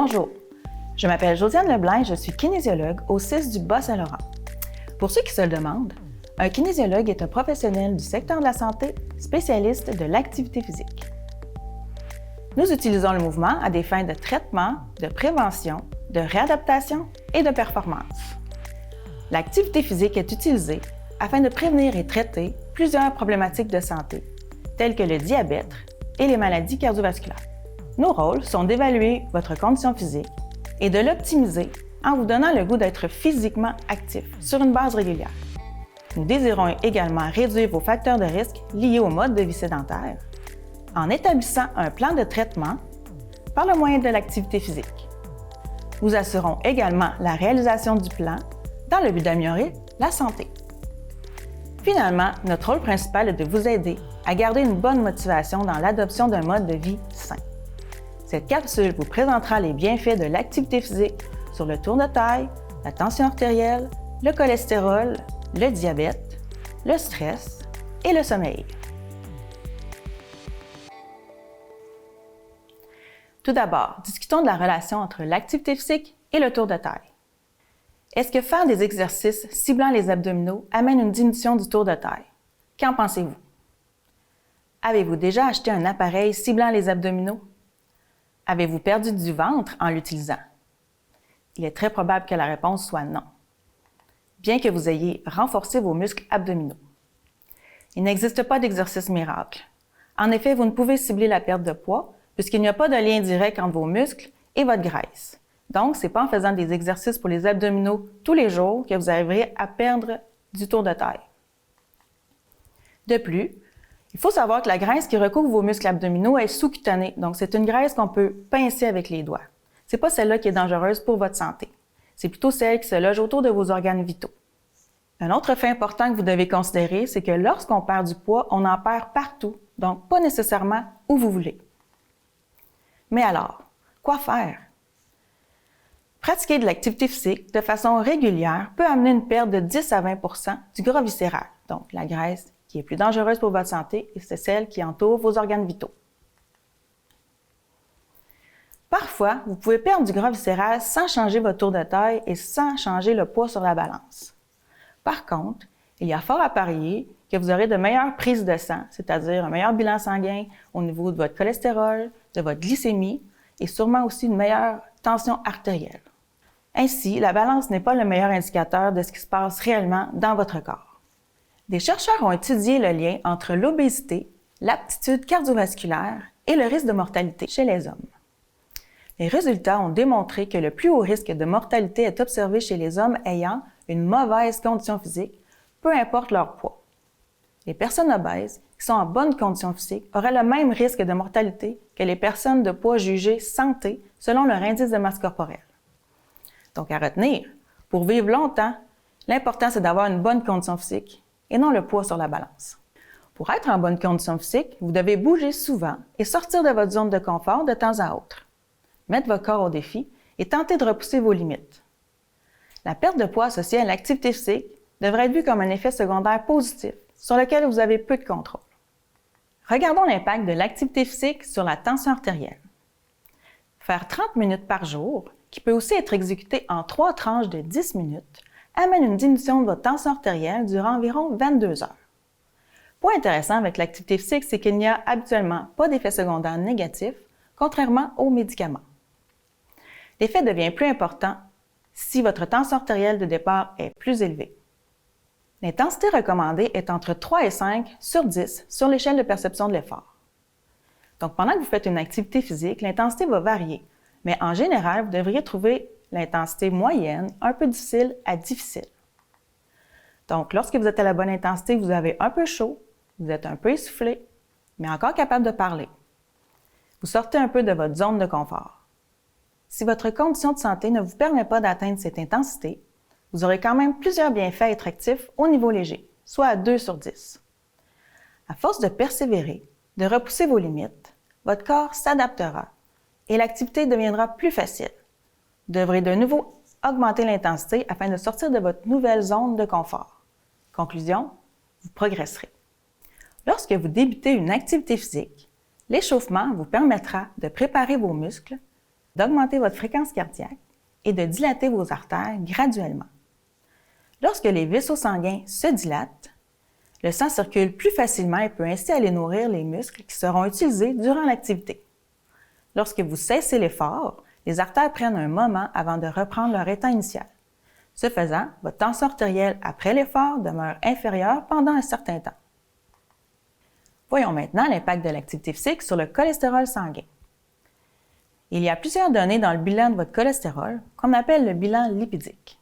Bonjour, je m'appelle Josiane Leblanc et je suis kinésiologue au CIS du Bas-Saint-Laurent. Pour ceux qui se le demandent, un kinésiologue est un professionnel du secteur de la santé spécialiste de l'activité physique. Nous utilisons le mouvement à des fins de traitement, de prévention, de réadaptation et de performance. L'activité physique est utilisée afin de prévenir et traiter plusieurs problématiques de santé, telles que le diabète et les maladies cardiovasculaires. Nos rôles sont d'évaluer votre condition physique et de l'optimiser en vous donnant le goût d'être physiquement actif sur une base régulière. Nous désirons également réduire vos facteurs de risque liés au mode de vie sédentaire en établissant un plan de traitement par le moyen de l'activité physique. Nous assurons également la réalisation du plan dans le but d'améliorer la santé. Finalement, notre rôle principal est de vous aider à garder une bonne motivation dans l'adoption d'un mode de vie sain. Cette capsule vous présentera les bienfaits de l'activité physique sur le tour de taille, la tension artérielle, le cholestérol, le diabète, le stress et le sommeil. Tout d'abord, discutons de la relation entre l'activité physique et le tour de taille. Est-ce que faire des exercices ciblant les abdominaux amène une diminution du tour de taille? Qu'en pensez-vous? Avez-vous déjà acheté un appareil ciblant les abdominaux? Avez-vous perdu du ventre en l'utilisant? Il est très probable que la réponse soit non, bien que vous ayez renforcé vos muscles abdominaux. Il n'existe pas d'exercice miracle. En effet, vous ne pouvez cibler la perte de poids puisqu'il n'y a pas de lien direct entre vos muscles et votre graisse. Donc, ce n'est pas en faisant des exercices pour les abdominaux tous les jours que vous arriverez à perdre du tour de taille. De plus, il faut savoir que la graisse qui recouvre vos muscles abdominaux est sous-cutanée, donc c'est une graisse qu'on peut pincer avec les doigts. Ce n'est pas celle-là qui est dangereuse pour votre santé. C'est plutôt celle qui se loge autour de vos organes vitaux. Un autre fait important que vous devez considérer, c'est que lorsqu'on perd du poids, on en perd partout, donc pas nécessairement où vous voulez. Mais alors, quoi faire? Pratiquer de l'activité physique de façon régulière peut amener une perte de 10 à 20 % du gras viscéral, donc la graisse qui est plus dangereuse pour votre santé et c'est celle qui entoure vos organes vitaux. Parfois, vous pouvez perdre du gras viscéral sans changer votre tour de taille et sans changer le poids sur la balance. Par contre, il y a fort à parier que vous aurez de meilleures prises de sang, c'est-à-dire un meilleur bilan sanguin au niveau de votre cholestérol, de votre glycémie et sûrement aussi une meilleure tension artérielle. Ainsi, la balance n'est pas le meilleur indicateur de ce qui se passe réellement dans votre corps. Des chercheurs ont étudié le lien entre l'obésité, l'aptitude cardiovasculaire et le risque de mortalité chez les hommes. Les résultats ont démontré que le plus haut risque de mortalité est observé chez les hommes ayant une mauvaise condition physique, peu importe leur poids. Les personnes obèses qui sont en bonne condition physique auraient le même risque de mortalité que les personnes de poids jugées santé selon leur indice de masse corporelle. Donc à retenir, pour vivre longtemps, l'important c'est d'avoir une bonne condition physique et non le poids sur la balance. Pour être en bonne condition physique, vous devez bouger souvent et sortir de votre zone de confort de temps à autre. Mettre votre corps au défi et tenter de repousser vos limites. La perte de poids associée à l'activité physique devrait être vue comme un effet secondaire positif sur lequel vous avez peu de contrôle. Regardons l'impact de l'activité physique sur la tension artérielle. Faire 30 minutes par jour, qui peut aussi être exécuté en 3 tranches de 10 minutes, amène une diminution de votre tension artérielle durant environ 22 heures. Point intéressant avec l'activité physique, c'est qu'il n'y a habituellement pas d'effet secondaire négatif, contrairement aux médicaments. L'effet devient plus important si votre tension artérielle de départ est plus élevée. L'intensité recommandée est entre 3 et 5 sur 10 sur l'échelle de perception de l'effort. Donc, pendant que vous faites une activité physique, l'intensité va varier, mais en général, vous devriez trouver l'intensité moyenne un peu difficile à difficile. Donc, lorsque vous êtes à la bonne intensité, vous avez un peu chaud, vous êtes un peu essoufflé, mais encore capable de parler. Vous sortez un peu de votre zone de confort. Si votre condition de santé ne vous permet pas d'atteindre cette intensité, vous aurez quand même plusieurs bienfaits à être actif au niveau léger, soit à 2 sur 10. À force de persévérer, de repousser vos limites, votre corps s'adaptera et l'activité deviendra plus facile. Vous devrez de nouveau augmenter l'intensité afin de sortir de votre nouvelle zone de confort. Conclusion, vous progresserez. Lorsque vous débutez une activité physique, l'échauffement vous permettra de préparer vos muscles, d'augmenter votre fréquence cardiaque et de dilater vos artères graduellement. Lorsque les vaisseaux sanguins se dilatent, le sang circule plus facilement et peut ainsi aller nourrir les muscles qui seront utilisés durant l'activité. Lorsque vous cessez l'effort, les artères prennent un moment avant de reprendre leur état initial. Ce faisant, votre tension artérielle après l'effort demeure inférieure pendant un certain temps. Voyons maintenant l'impact de l'activité physique sur le cholestérol sanguin. Il y a plusieurs données dans le bilan de votre cholestérol qu'on appelle le bilan lipidique.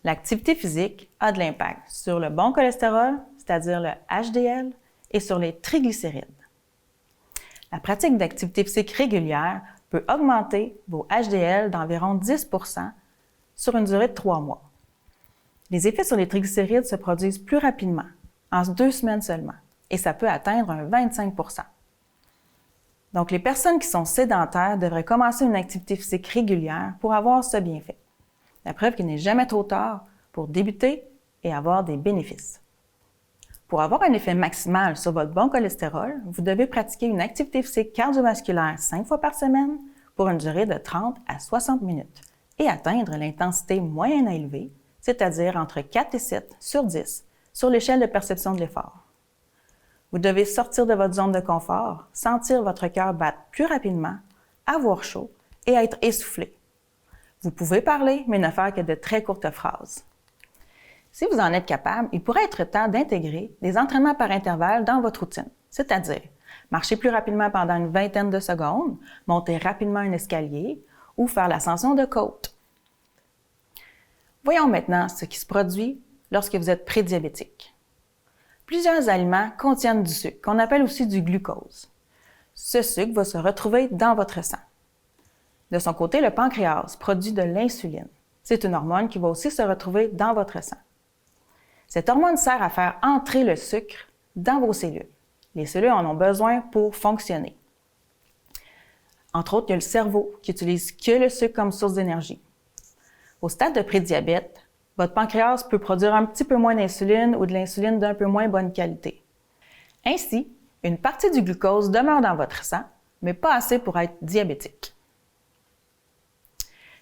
L'activité physique a de l'impact sur le bon cholestérol, c'est-à-dire le HDL, et sur les triglycérides. La pratique d'activité physique régulière peut augmenter vos HDL d'environ 10 % sur une durée de 3 mois. Les effets sur les triglycérides se produisent plus rapidement, en 2 semaines seulement, et ça peut atteindre un 25 %. Donc, les personnes qui sont sédentaires devraient commencer une activité physique régulière pour avoir ce bienfait. La preuve qu'il n'est jamais trop tard pour débuter et avoir des bénéfices. Pour avoir un effet maximal sur votre bon cholestérol, vous devez pratiquer une activité physique cardiovasculaire 5 fois par semaine pour une durée de 30 à 60 minutes et atteindre l'intensité moyenne à élevée, c'est-à-dire entre 4 et 7 sur 10 sur l'échelle de perception de l'effort. Vous devez sortir de votre zone de confort, sentir votre cœur battre plus rapidement, avoir chaud et être essoufflé. Vous pouvez parler, mais ne faire que de très courtes phrases. Si vous en êtes capable, il pourrait être temps d'intégrer des entraînements par intervalle dans votre routine, c'est-à-dire marcher plus rapidement pendant une vingtaine de secondes, monter rapidement un escalier ou faire l'ascension de côte. Voyons maintenant ce qui se produit lorsque vous êtes prédiabétique. Plusieurs aliments contiennent du sucre, qu'on appelle aussi du glucose. Ce sucre va se retrouver dans votre sang. De son côté, le pancréas produit de l'insuline. C'est une hormone qui va aussi se retrouver dans votre sang. Cette hormone sert à faire entrer le sucre dans vos cellules. Les cellules en ont besoin pour fonctionner. Entre autres, il y a le cerveau qui utilise que le sucre comme source d'énergie. Au stade de prédiabète, votre pancréas peut produire un petit peu moins d'insuline ou de l'insuline d'un peu moins bonne qualité. Ainsi, une partie du glucose demeure dans votre sang, mais pas assez pour être diabétique.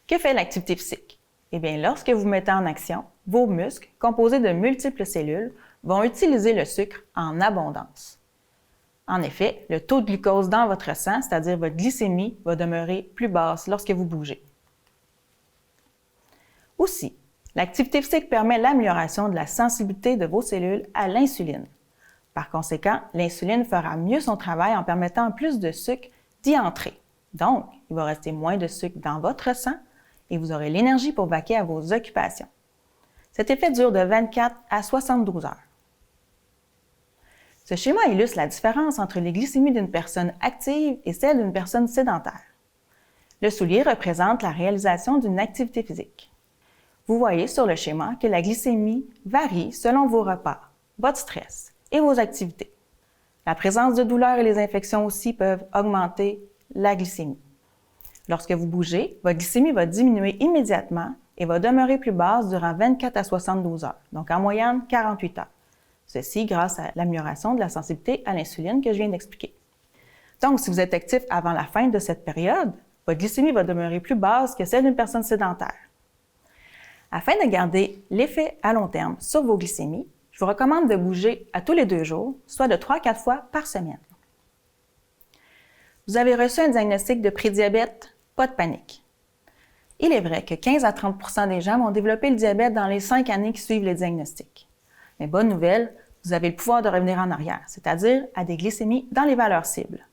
Que fait l'activité physique? Eh bien, lorsque vous mettez en action, vos muscles, composés de multiples cellules, vont utiliser le sucre en abondance. En effet, le taux de glucose dans votre sang, c'est-à-dire votre glycémie, va demeurer plus basse lorsque vous bougez. Aussi, l'activité physique permet l'amélioration de la sensibilité de vos cellules à l'insuline. Par conséquent, l'insuline fera mieux son travail en permettant plus de sucre d'y entrer. Donc, il va rester moins de sucre dans votre sang et vous aurez l'énergie pour vaquer à vos occupations. Cet effet dure de 24 à 72 heures. Ce schéma illustre la différence entre les glycémies d'une personne active et celle d'une personne sédentaire. Le soulier représente la réalisation d'une activité physique. Vous voyez sur le schéma que la glycémie varie selon vos repas, votre stress et vos activités. La présence de douleurs et les infections aussi peuvent augmenter la glycémie. Lorsque vous bougez, votre glycémie va diminuer immédiatement et va demeurer plus basse durant 24 à 72 heures, donc en moyenne 48 heures. Ceci grâce à l'amélioration de la sensibilité à l'insuline que je viens d'expliquer. Donc, si vous êtes actif avant la fin de cette période, votre glycémie va demeurer plus basse que celle d'une personne sédentaire. Afin de garder l'effet à long terme sur vos glycémies, je vous recommande de bouger à tous les 2 jours, soit de 3 à 4 fois par semaine. Vous avez reçu un diagnostic de prédiabète? Pas de panique. Il est vrai que 15 à 30 % des gens vont développer le diabète dans les 5 années qui suivent le diagnostic. Mais bonne nouvelle, vous avez le pouvoir de revenir en arrière, c'est-à-dire à des glycémies dans les valeurs cibles.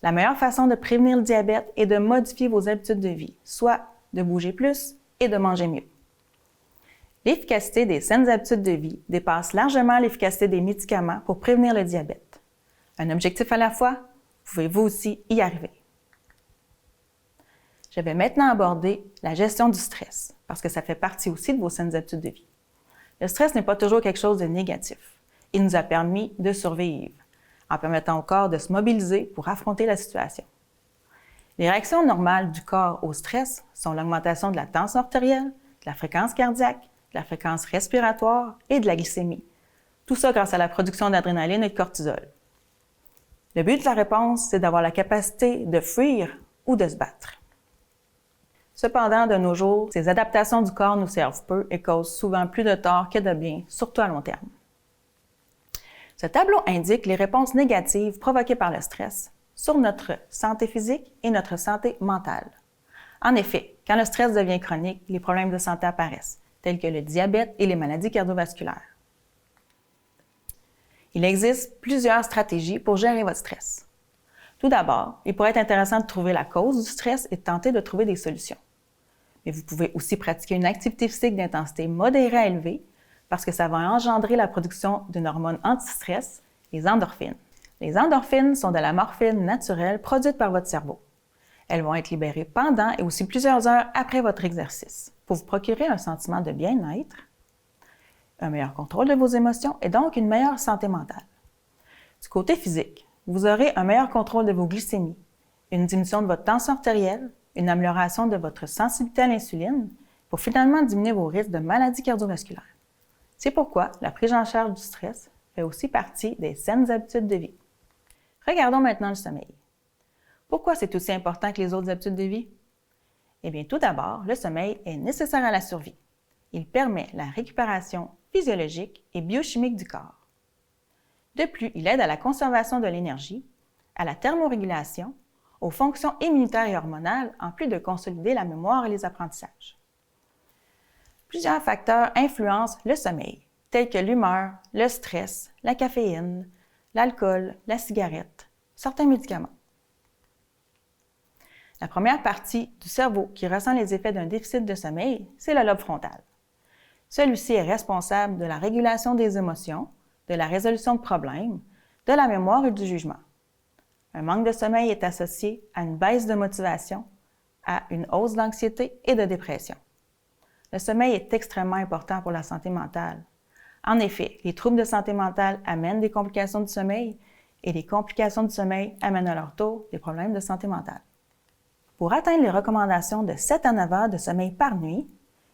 La meilleure façon de prévenir le diabète est de modifier vos habitudes de vie, soit de bouger plus et de manger mieux. L'efficacité des saines habitudes de vie dépasse largement l'efficacité des médicaments pour prévenir le diabète. Un objectif à la fois, vous pouvez vous aussi y arriver. Je vais maintenant aborder la gestion du stress, parce que ça fait partie aussi de vos saines habitudes de vie. Le stress n'est pas toujours quelque chose de négatif. Il nous a permis de survivre, en permettant au corps de se mobiliser pour affronter la situation. Les réactions normales du corps au stress sont l'augmentation de la tension artérielle, de la fréquence cardiaque, de la fréquence respiratoire et de la glycémie. Tout ça grâce à la production d'adrénaline et de cortisol. Le but de la réponse, c'est d'avoir la capacité de fuir ou de se battre. Cependant, de nos jours, ces adaptations du corps nous servent peu et causent souvent plus de tort que de bien, surtout à long terme. Ce tableau indique les réponses négatives provoquées par le stress sur notre santé physique et notre santé mentale. En effet, quand le stress devient chronique, les problèmes de santé apparaissent, tels que le diabète et les maladies cardiovasculaires. Il existe plusieurs stratégies pour gérer votre stress. Tout d'abord, il pourrait être intéressant de trouver la cause du stress et de tenter de trouver des solutions. Mais vous pouvez aussi pratiquer une activité physique d'intensité modérée à élevée parce que ça va engendrer la production d'une hormone anti-stress, les endorphines. Les endorphines sont de la morphine naturelle produite par votre cerveau. Elles vont être libérées pendant et aussi plusieurs heures après votre exercice pour vous procurer un sentiment de bien-être, un meilleur contrôle de vos émotions et donc une meilleure santé mentale. Du côté physique, vous aurez un meilleur contrôle de vos glycémies, une diminution de votre tension artérielle, une amélioration de votre sensibilité à l'insuline pour finalement diminuer vos risques de maladies cardiovasculaires. C'est pourquoi la prise en charge du stress fait aussi partie des saines habitudes de vie. Regardons maintenant le sommeil. Pourquoi c'est aussi important que les autres habitudes de vie? Eh bien, tout d'abord, le sommeil est nécessaire à la survie. Il permet la récupération physiologique et biochimique du corps. De plus, il aide à la conservation de l'énergie, à la thermorégulation, aux fonctions immunitaires et hormonales, en plus de consolider la mémoire et les apprentissages. Plusieurs facteurs influencent le sommeil, tels que l'humeur, le stress, la caféine, l'alcool, la cigarette, certains médicaments. La première partie du cerveau qui ressent les effets d'un déficit de sommeil, c'est le lobe frontal. Celui-ci est responsable de la régulation des émotions, de la résolution de problèmes, de la mémoire et du jugement. Un manque de sommeil est associé à une baisse de motivation, à une hausse d'anxiété et de dépression. Le sommeil est extrêmement important pour la santé mentale. En effet, les troubles de santé mentale amènent des complications du sommeil et les complications du sommeil amènent à leur tour des problèmes de santé mentale. Pour atteindre les recommandations de 7 à 9 heures de sommeil par nuit,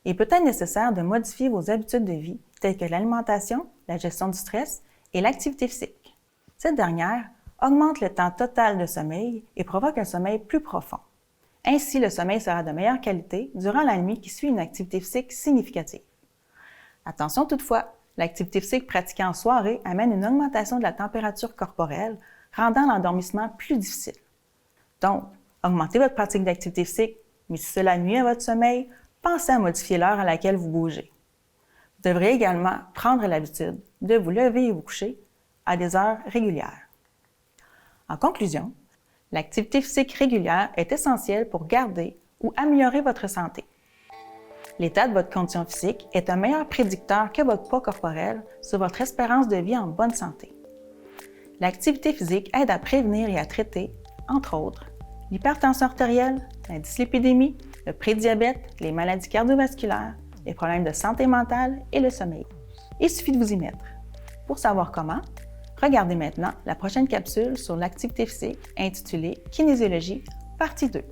il peut être nécessaire de modifier vos habitudes de vie, telles que l'alimentation, la gestion du stress et l'activité physique. Cette dernière augmente le temps total de sommeil et provoque un sommeil plus profond. Ainsi, le sommeil sera de meilleure qualité durant la nuit qui suit une activité physique significative. Attention toutefois, l'activité physique pratiquée en soirée amène une augmentation de la température corporelle, rendant l'endormissement plus difficile. Donc, augmentez votre pratique d'activité physique, mais si cela nuit à votre sommeil, pensez à modifier l'heure à laquelle vous bougez. Vous devrez également prendre l'habitude de vous lever et vous coucher à des heures régulières. En conclusion, l'activité physique régulière est essentielle pour garder ou améliorer votre santé. L'état de votre condition physique est un meilleur prédicteur que votre poids corporel sur votre espérance de vie en bonne santé. L'activité physique aide à prévenir et à traiter, entre autres, l'hypertension artérielle, la dyslipidémie, le prédiabète, les maladies cardiovasculaires, les problèmes de santé mentale et le sommeil. Il suffit de vous y mettre. Pour savoir comment, regardez maintenant la prochaine capsule sur l'activité physique intitulée Kinésiologie, partie 2.